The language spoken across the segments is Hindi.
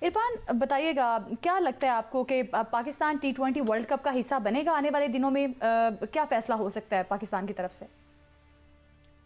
इरफान बताइएगा, क्या लगता है आपको कि पाकिस्तान T20 वर्ल्ड कप का हिस्सा बनेगा आने वाले दिनों में? क्या फैसला हो सकता है पाकिस्तान की तरफ से?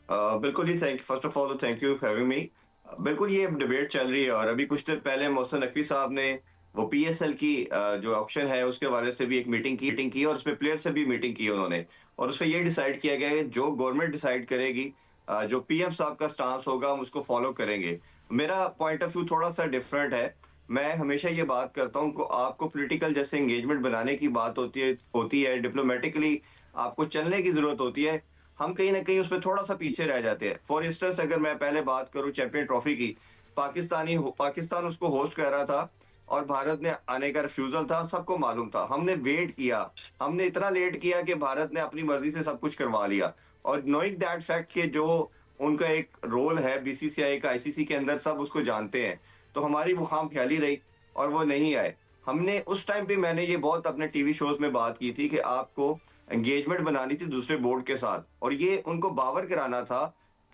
बिल्कुल ही थैंक फर्स्ट ऑफ ऑल तो thank you for having me. बिल्कुल ये डिबेट चल रही है और अभी कुछ देर पहले मोहसिन नकवी साहब ने वो पीएसएल की जो ऑक्शन है उसके हवाले से भी एक मीटिंग की और उसमें प्लेयर से भी मीटिंग की उन्होंने। और उसमें ये डिसाइड किया गया है कि जो गवर्नमेंट डिसाइड करेगी, जो पीएम साहब का स्टांस होगा हम उसको फॉलो करेंगे। मेरा पॉइंट ऑफ व्यू थोड़ा सा डिफरेंट है। मैं हमेशा ये बात करता हूँ को आपको पॉलिटिकल जैसे एंगेजमेंट बनाने की बात होती है डिप्लोमेटिकली आपको चलने की जरूरत होती है। हम कहीं न कहीं उसमें थोड़ा-सा पीछे रह जाते हैं। फॉर इंस्टेंस अगर मैं पहले बात करूँ चैंपियन ट्रॉफी की, पाकिस्तान उसको होस्ट कर रहा था और भारत ने आने का रिफ्यूज़ल था, सबको मालूम था। हमने वेट किया, हमने इतना लेट किया कि भारत ने अपनी मर्ज़ी से सब कुछ करवा लिया। और नोइंग दैट फैक्ट कि जो उनका एक रोल है बीसीसीआई का आईसीसी के अंदर सब उसको जानते हैं। तो हमारी वो खामख्याली रही और वो नहीं आए। हमने उस टाइम पे मैंने ये बहुत अपने टीवी शोज़ में बात की थी कि आपको एंगेजमेंट बनानी थी दूसरे बोर्ड के साथ और ये उनको बावर कराना था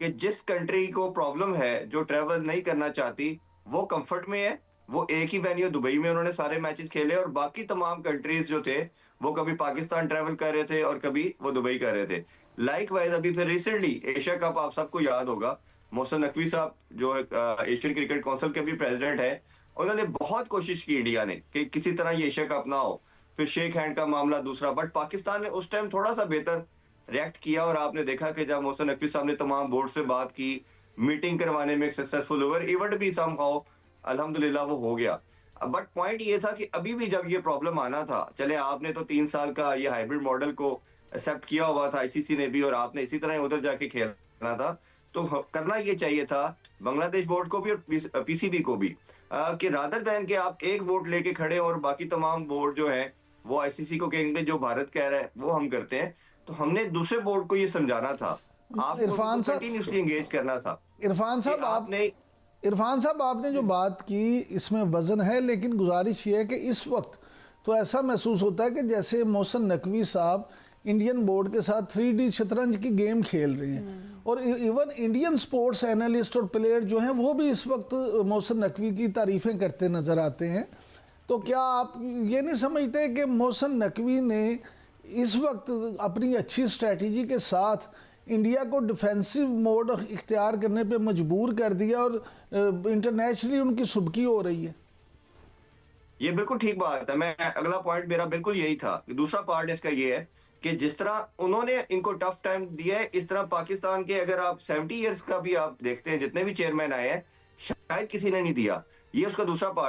कि जिस कंट्री को प्रॉब्लम है, जो ट्रैवल नहीं करना चाहती, वो कंफर्ट में है। वो एक ही वेन्यू दुबई में उन्होंने सारे मैचेस खेले और बाकी तमाम कंट्रीज जो थे, वो कभी पाकिस्तान ट्रैवल कर रहे थे और कभी वो दुबई कर रहे थे। लाइकवाइज अभी फिर रिसेंटली एशिया कप आप सबको याद होगा, मोहसिन नकवी साहब जो एशियन क्रिकेट काउंसिल के भी प्रेसिडेंट हैं, उन्होंने बहुत कोशिश की इंडिया ने कि किसी तरह ये एशिया कप ना हो। फिर शेख हैंड का मामला दूसरा, बट पाकिस्तान ने उस टाइम थोड़ा-सा बेहतर रिएक्ट किया और आपने देखा कि जब मोहसिन नकवी साहब ने तमाम बोर्ड से बात की, मीटिंग करवाने में सक्सेसफुल हुए, इवेंट भी समहाउ अल्हम्दुलिल्लाह वो हो गया। बट पॉइंट ये था कि अभी भी जब ये प्रॉब्लम आना था, चले आपने तो 3 साल का ये हाइब्रिड मॉडल को एक्सेप्ट किया हुआ था आईसीसी ने भी और आपने इसी तरह उधर जाके खेलना था। तो करना ये चाहिए था बांग्लादेश बोर्ड को भी और पीसीबी को भी, कि रादर दैन कि आप एक वोट लेके खड़े और बाकी तमाम बोर्ड जो हैं वो आईसीसी को कहेंगे जो भारत कह रहा है वो हम करते हैं। तो हमने दूसरे बोर्ड को ये समझाना था, आपको उनको इरफान साहब कंटिन्यूअसली एंगेज करना था इरफान कि साहब आप आपने। इरफान साहब आपने जो बात की इसमें वजन है, लेकिन गुजारिश ये है कि इस वक्त तो ऐसा महसूस होता है कि जैसे मोहसिन नकवी साहब इंडियन बोर्ड के साथ 3D शतरंज की गेम खेल रहे हैं और इवन इंडियन स्पोर्ट्स एनालिस्ट और प्लेयर जो हैं वो भी इस वक्त मोहसिन नकवी की तारीफें करते नजर आते हैं। तो क्या आप ये नहीं समझते कि मोहसिन नकवी ने इस वक्त अपनी अच्छी स्ट्रेटजी के साथ इंडिया को डिफेंसिव मोड इख्तियार करने पे मजबूर कर दिया और इंटरनेशनली उनकी सुबकी हो रही है? ये बिल्कुल ठीक बात है। मैं अगला पॉइंट मेरा बिल्कुल यही था। दूसरा पार्ट इसका ये है कि जिस तरह उन्होंने इनको टफ टाइम दिया है, इस तरह पाकिस्तान के अगर आप 70 इयर्स का भी आप देखते हैं जितने भी चेयरमैन आए हैं, शायद किसी ने नहीं दिया। ये उसका दूसरा पार्ट